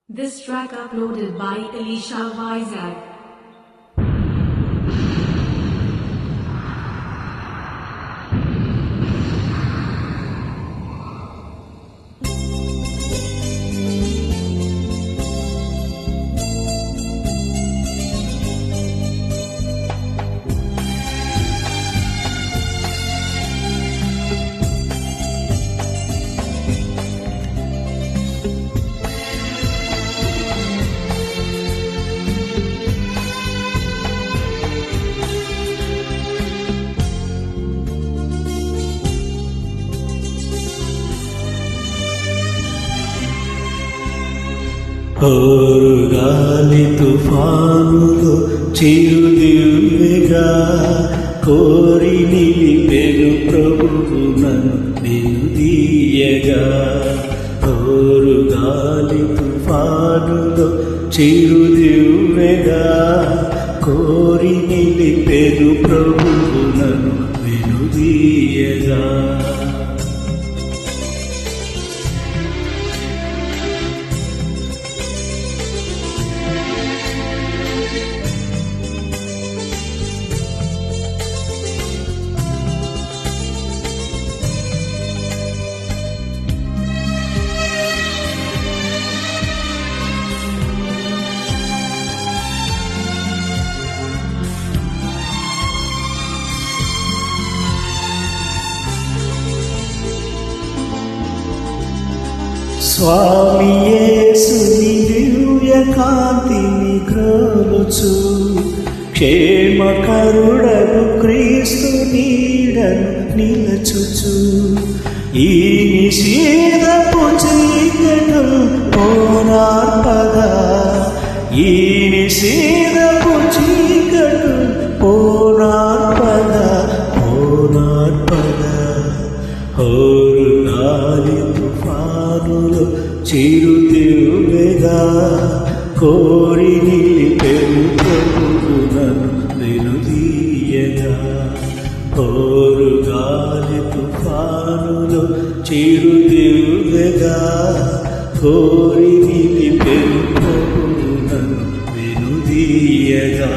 This track uploaded by Elisha Vizag. గాలి తుఫానులో చిరుదివ్వెగా కోరి నిలిపెను ప్రభువు నన్ను నిలుదీయగా. గాలి తుఫానులో చిరుదివ్వెగా కోరి నిలిపెను ప్రభువు నన్ను నిలుదీయగా. స్వామి యేసుని దివ్య కాంతిని గ్రోలుచు క్షేమకరుడను క్రీస్తు నీడను నిలచుచు ఈ నిషేధపు చీకటు పోరార్పగా ఈ నిషేధపు చీకటు పోరార్పగా గాలి తుఫానులో చిరుదివ్వెగా కోరి నిలిపెను ప్రభువు నన్ను నిలుదీయగా. గాలి తుఫానులో చిరుదివ్వెగా కోరి నిలిపెను ప్రభువు నన్ను నిలుదీయగా.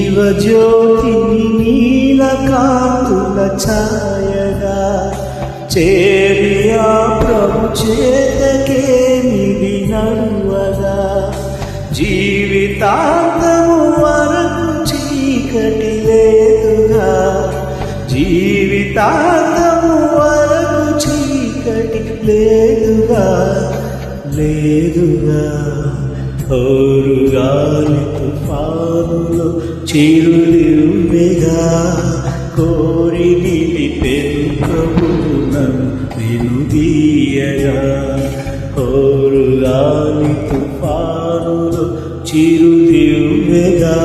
జీవజ్యోతిని నీలకాంతుల ఛాయగా చేరి ఆ ప్రభు చేతకే నిధి నడువగా జీవితాంతము వరకు చీకటి లేదుగా జీవితాంతము వరకు చీకటి లేదుగా. గాలి తుఫానులో చిరుదివ్వెగా కోరి నిలిపెను ప్రభువు నన్ను నిలుదీయగా. గాలి తుఫానులో చిరుదివ్వెగా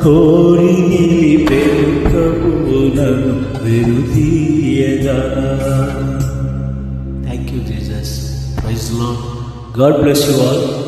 కోరి నిలిపెను ప్రభువు నన్ను నిలుదీయగా. Thank you, Jesus. Praise the Lord. God bless you all.